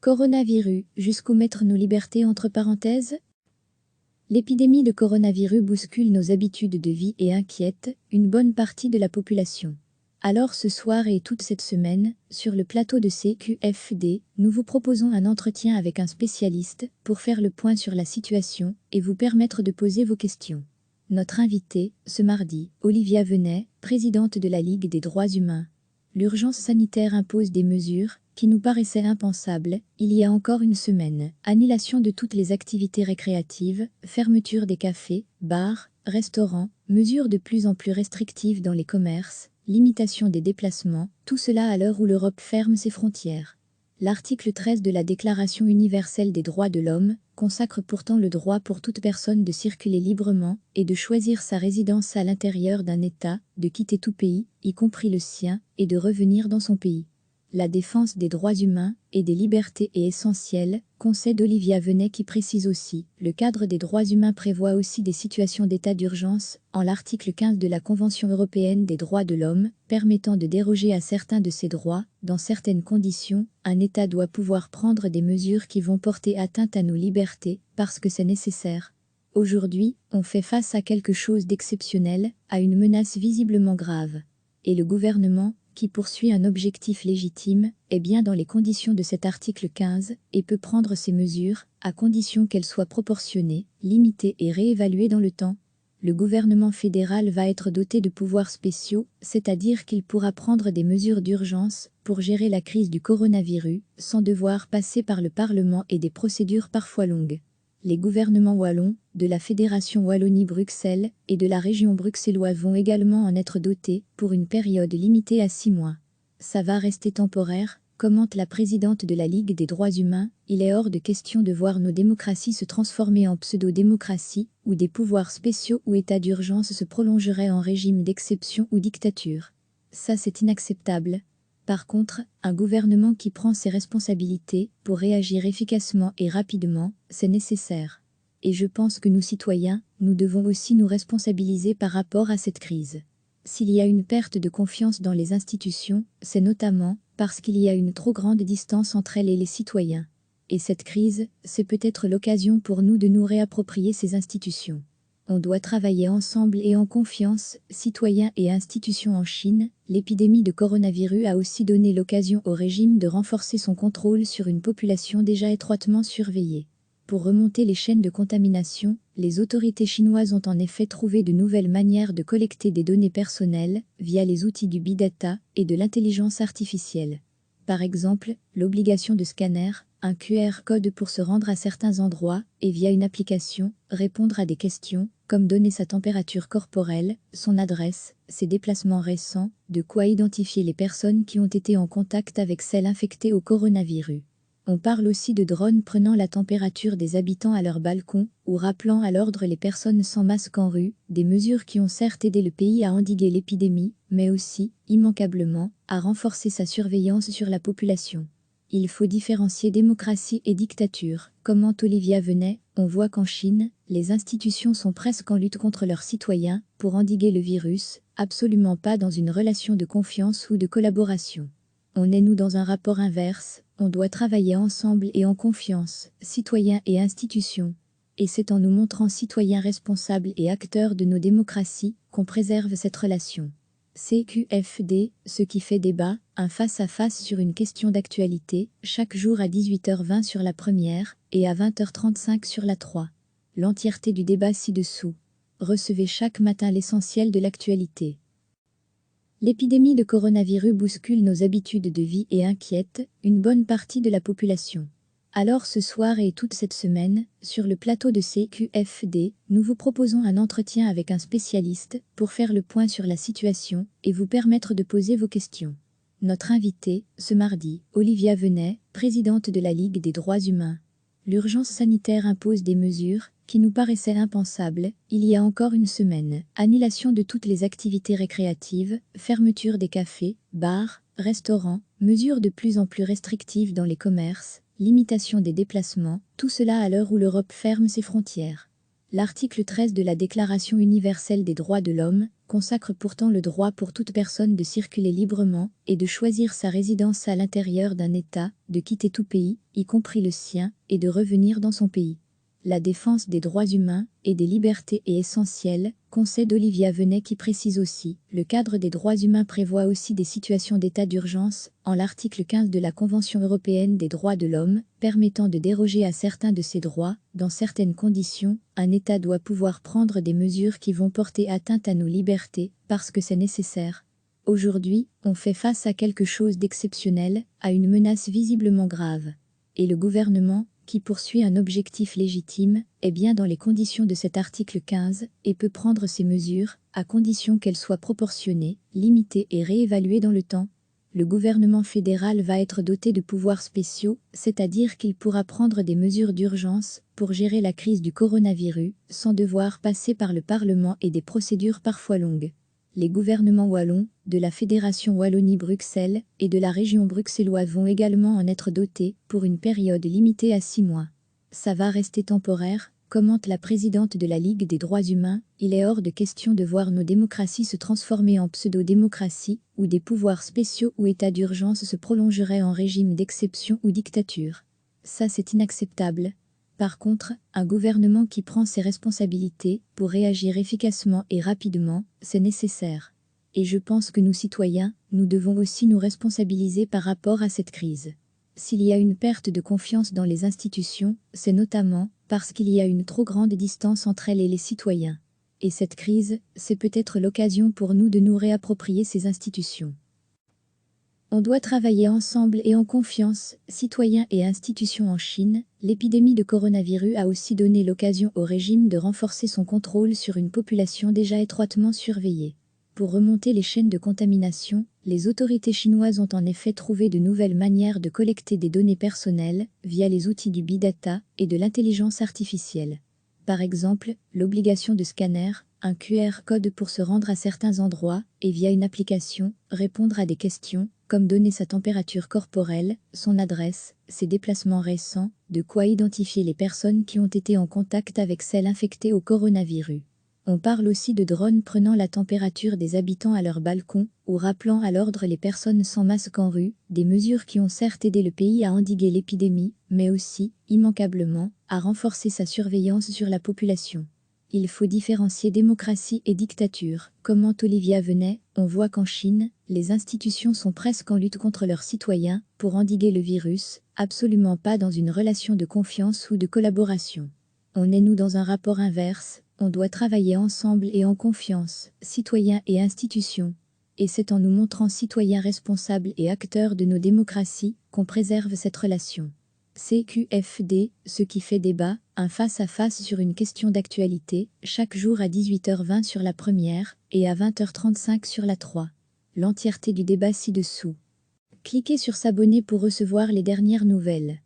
Coronavirus, jusqu'où mettre nos libertés entre parenthèses? L'épidémie de coronavirus bouscule nos habitudes de vie et inquiète une bonne partie de la population. Alors ce soir et toute cette semaine, sur le plateau de CQFD, nous vous proposons un entretien avec un spécialiste pour faire le point sur la situation et vous permettre de poser vos questions. Notre invitée, ce mardi, Olivia Venet, présidente de la Ligue des droits humains. L'urgence sanitaire impose des mesures qui nous paraissaient impensables il y a encore une semaine. Annulation de toutes les activités récréatives, fermeture des cafés, bars, restaurants, mesures de plus en plus restrictives dans les commerces, limitation des déplacements, tout cela à l'heure où l'Europe ferme ses frontières. L'article 13 de la Déclaration universelle des droits de l'homme consacre pourtant le droit pour toute personne de circuler librement et de choisir sa résidence à l'intérieur d'un État, de quitter tout pays, y compris le sien, et de revenir dans son pays. La défense des droits humains et des libertés est essentielle, concède Olivia Venet qui précise aussi. Le cadre des droits humains prévoit aussi des situations d'état d'urgence, en l'article 15 de la Convention européenne des droits de l'homme, permettant de déroger à certains de ces droits. Dans certaines conditions, un État doit pouvoir prendre des mesures qui vont porter atteinte à nos libertés, parce que c'est nécessaire. Aujourd'hui, on fait face à quelque chose d'exceptionnel, à une menace visiblement grave. Et le gouvernement, qui poursuit un objectif légitime, est bien dans les conditions de cet article 15 et peut prendre ces mesures, à condition qu'elles soient proportionnées, limitées et réévaluées dans le temps. Le gouvernement fédéral va être doté de pouvoirs spéciaux, c'est-à-dire qu'il pourra prendre des mesures d'urgence pour gérer la crise du coronavirus, sans devoir passer par le Parlement et des procédures parfois longues. Les gouvernements wallons, de la Fédération Wallonie-Bruxelles et de la région bruxelloise vont également en être dotés pour une période limitée à 6 mois. Ça va rester temporaire, commente la présidente de la Ligue des droits humains. Il est hors de question de voir nos démocraties se transformer en pseudo-démocratie, où des pouvoirs spéciaux ou états d'urgence se prolongeraient en régime d'exception ou dictature. Ça c'est inacceptable. Par contre, un gouvernement qui prend ses responsabilités pour réagir efficacement et rapidement, c'est nécessaire. Et je pense que nous citoyens, nous devons aussi nous responsabiliser par rapport à cette crise. S'il y a une perte de confiance dans les institutions, c'est notamment parce qu'il y a une trop grande distance entre elles et les citoyens. Et cette crise, c'est peut-être l'occasion pour nous de nous réapproprier ces institutions. On doit travailler ensemble et en confiance, citoyens et institutions. En Chine, l'épidémie de coronavirus a aussi donné l'occasion au régime de renforcer son contrôle sur une population déjà étroitement surveillée. Pour remonter les chaînes de contamination, les autorités chinoises ont en effet trouvé de nouvelles manières de collecter des données personnelles via les outils du big data et de l'intelligence artificielle. Par exemple, l'obligation de scanner, un QR code pour se rendre à certains endroits, et via une application, répondre à des questions, comme donner sa température corporelle, son adresse, ses déplacements récents, de quoi identifier les personnes qui ont été en contact avec celles infectées au coronavirus. On parle aussi de drones prenant la température des habitants à leur balcon, ou rappelant à l'ordre les personnes sans masque en rue, des mesures qui ont certes aidé le pays à endiguer l'épidémie, mais aussi, immanquablement, à renforcer sa surveillance sur la population. Il faut différencier démocratie et dictature. Commente Olivia Venet, on voit qu'en Chine, les institutions sont presque en lutte contre leurs citoyens pour endiguer le virus, absolument pas dans une relation de confiance ou de collaboration. On est nous dans un rapport inverse, on doit travailler ensemble et en confiance, citoyens et institutions. Et c'est en nous montrant citoyens responsables et acteurs de nos démocraties qu'on préserve cette relation. CQFD, ce qui fait débat, un face-à-face sur une question d'actualité, chaque jour à 18h20 sur la première, et à 20h35 sur la 3. L'entièreté du débat ci-dessous. Recevez chaque matin l'essentiel de l'actualité. L'épidémie de coronavirus bouscule nos habitudes de vie et inquiète une bonne partie de la population. Alors ce soir et toute cette semaine, sur le plateau de CQFD, nous vous proposons un entretien avec un spécialiste pour faire le point sur la situation et vous permettre de poser vos questions. Notre invitée, ce mardi, Olivia Venet, présidente de la Ligue des droits humains. L'urgence sanitaire impose des mesures qui nous paraissaient impensables il y a encore une semaine. Annulation de toutes les activités récréatives, fermeture des cafés, bars, restaurants, mesures de plus en plus restrictives dans les commerces, limitation des déplacements, tout cela à l'heure où l'Europe ferme ses frontières. L'article 13 de la Déclaration universelle des droits de l'homme consacre pourtant le droit pour toute personne de circuler librement et de choisir sa résidence à l'intérieur d'un État, de quitter tout pays, y compris le sien, et de revenir dans son pays. La défense des droits humains et des libertés est essentielle, concède Olivia Venet qui précise aussi. Le cadre des droits humains prévoit aussi des situations d'état d'urgence, en l'article 15 de la Convention européenne des droits de l'homme, permettant de déroger à certains de ces droits. Dans certaines conditions, un État doit pouvoir prendre des mesures qui vont porter atteinte à nos libertés, parce que c'est nécessaire. Aujourd'hui, on fait face à quelque chose d'exceptionnel, à une menace visiblement grave. Et le gouvernement, qui poursuit un objectif légitime, est bien dans les conditions de cet article 15 et peut prendre ces mesures, à condition qu'elles soient proportionnées, limitées et réévaluées dans le temps. Le gouvernement fédéral va être doté de pouvoirs spéciaux, c'est-à-dire qu'il pourra prendre des mesures d'urgence pour gérer la crise du coronavirus, sans devoir passer par le Parlement et des procédures parfois longues. Les gouvernements wallons, de la Fédération Wallonie-Bruxelles et de la région bruxelloise vont également en être dotés pour une période limitée à 6 mois. Ça va rester temporaire, commente la présidente de la Ligue des droits humains. Il est hors de question de voir nos démocraties se transformer en pseudo-démocratie, où des pouvoirs spéciaux ou états d'urgence se prolongeraient en régime d'exception ou dictature. Ça c'est inacceptable. Par contre, un gouvernement qui prend ses responsabilités pour réagir efficacement et rapidement, c'est nécessaire. Et je pense que nous citoyens, nous devons aussi nous responsabiliser par rapport à cette crise. S'il y a une perte de confiance dans les institutions, c'est notamment parce qu'il y a une trop grande distance entre elles et les citoyens. Et cette crise, c'est peut-être l'occasion pour nous de nous réapproprier ces institutions. On doit travailler ensemble et en confiance, citoyens et institutions en Chine. L'épidémie de coronavirus a aussi donné l'occasion au régime de renforcer son contrôle sur une population déjà étroitement surveillée. Pour remonter les chaînes de contamination, les autorités chinoises ont en effet trouvé de nouvelles manières de collecter des données personnelles via les outils du big data et de l'intelligence artificielle. Par exemple, l'obligation de scanner, un QR code pour se rendre à certains endroits, et via une application, répondre à des questions, comme donner sa température corporelle, son adresse, ses déplacements récents, de quoi identifier les personnes qui ont été en contact avec celles infectées au coronavirus. On parle aussi de drones prenant la température des habitants à leur balcon, ou rappelant à l'ordre les personnes sans masque en rue, des mesures qui ont certes aidé le pays à endiguer l'épidémie, mais aussi, immanquablement, à renforcer sa surveillance sur la population. Il faut différencier démocratie et dictature. Commente Olivia Venet, on voit qu'en Chine, les institutions sont presque en lutte contre leurs citoyens pour endiguer le virus, absolument pas dans une relation de confiance ou de collaboration. On est nous dans un rapport inverse, on doit travailler ensemble et en confiance, citoyens et institutions. Et c'est en nous montrant citoyens responsables et acteurs de nos démocraties qu'on préserve cette relation. CQFD, ce qui fait débat, un face-à-face sur une question d'actualité, chaque jour à 18h20 sur la première, et à 20h35 sur la 3. L'entièreté du débat ci-dessous. Cliquez sur s'abonner pour recevoir les dernières nouvelles.